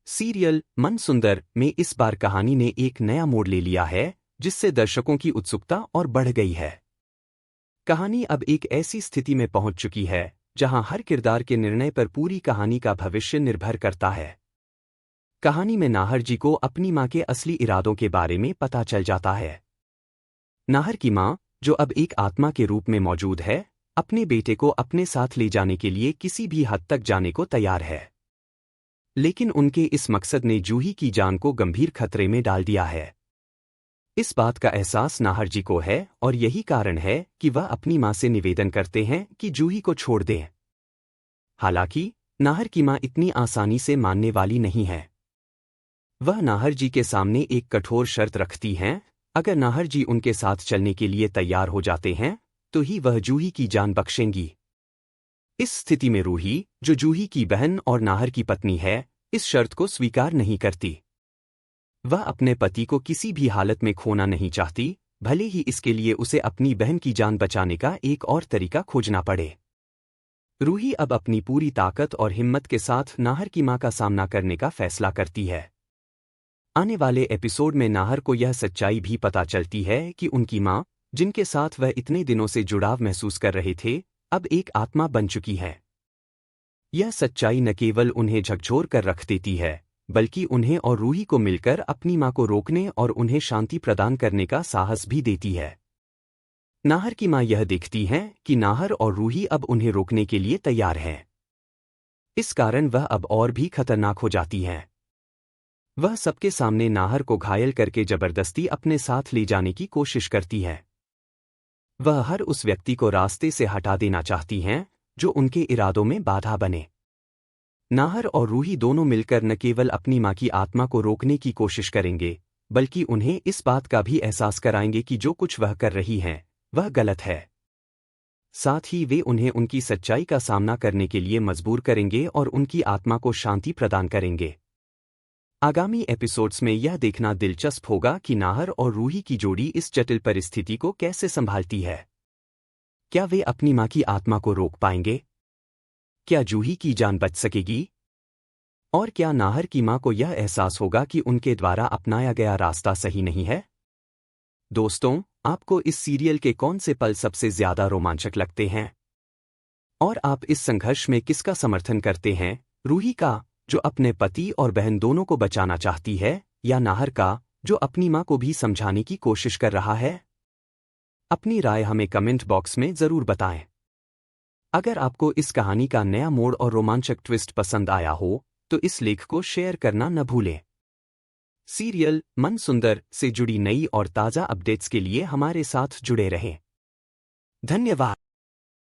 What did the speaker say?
Serial मन सुंदर में इस बार कहानी ने एक नया मोड़ ले लिया है, जिससे दर्शकों की उत्सुकता और बढ़ गई है। कहानी अब एक ऐसी स्थिति में पहुंच चुकी है जहां हर किरदार के निर्णय पर पूरी कहानी का भविष्य निर्भर करता है। कहानी में नाहर जी को अपनी मां के असली इरादों के बारे में पता चल जाता है। नाहर की मां, जो अब एक आत्मा के रूप में मौजूद है, अपने बेटे को अपने साथ ले जाने के लिए किसी भी हद तक जाने को तैयार है। लेकिन उनके इस मकसद ने जूही की जान को गंभीर खतरे में डाल दिया है। इस बात का एहसास नाहर जी को है और यही कारण है कि वह अपनी मां से निवेदन करते हैं कि जूही को छोड़ दें। हालांकि नाहर की मां इतनी आसानी से मानने वाली नहीं है। वह नाहर जी के सामने एक कठोर शर्त रखती हैं, अगर नाहर जी उनके साथ चलने के लिए तैयार हो जाते हैं तो ही वह जूही की जान बख्शेंगी। इस स्थिति में रूही, जो जूही की बहन और नाहर की पत्नी है, इस शर्त को स्वीकार नहीं करती। वह अपने पति को किसी भी हालत में खोना नहीं चाहती, भले ही इसके लिए उसे अपनी बहन की जान बचाने का एक और तरीका खोजना पड़े। रूही अब अपनी पूरी ताकत और हिम्मत के साथ नाहर की मां का सामना करने का फैसला करती है। आने वाले एपिसोड में नाहर को यह सच्चाई भी पता चलती है कि उनकी मां, जिनके साथ वह इतने दिनों से जुड़ाव महसूस कर रहे थे, अब एक आत्मा बन चुकी है। यह सच्चाई न केवल उन्हें झकझोर कर रख देती है, बल्कि उन्हें और रूही को मिलकर अपनी मां को रोकने और उन्हें शांति प्रदान करने का साहस भी देती है। नाहर की मां यह देखती हैं कि नाहर और रूही अब उन्हें रोकने के लिए तैयार हैं। इस कारण वह अब और भी खतरनाक हो जाती हैं। वह सबके सामने नाहर को घायल करके जबरदस्ती अपने साथ ले जाने की कोशिश करती है। वह हर उस व्यक्ति को रास्ते से हटा देना चाहती हैं जो उनके इरादों में बाधा बने। नाहर और रूही दोनों मिलकर न केवल अपनी मां की आत्मा को रोकने की कोशिश करेंगे, बल्कि उन्हें इस बात का भी एहसास कराएंगे कि जो कुछ वह कर रही हैं, वह गलत है। साथ ही वे उन्हें उनकी सच्चाई का सामना करने के लिए मजबूर करेंगे और उनकी आत्मा को शांति प्रदान करेंगे। आगामी एपिसोड्स में यह देखना दिलचस्प होगा कि नाहर और रूही की जोड़ी इस जटिल परिस्थिति को कैसे संभालती है। क्या वे अपनी मां की आत्मा को रोक पाएंगे? क्या जूही की जान बच सकेगी? और क्या नाहर की मां को यह एहसास होगा कि उनके द्वारा अपनाया गया रास्ता सही नहीं है? दोस्तों, आपको इस सीरियल के कौन से पल सबसे ज्यादा रोमांचक लगते हैं? और आप इस संघर्ष में किसका समर्थन करते हैं, रूही का, जो अपने पति और बहन दोनों को बचाना चाहती है, या नाहर का, जो अपनी मां को भी समझाने की कोशिश कर रहा है? अपनी राय हमें कमेंट बॉक्स में जरूर बताएं। अगर आपको इस कहानी का नया मोड़ और रोमांचक ट्विस्ट पसंद आया हो, तो इस लेख को शेयर करना न भूलें। सीरियल मन सुंदर से जुड़ी नई और ताज़ा अपडेट्स के लिए हमारे साथ जुड़े रहें। धन्यवाद।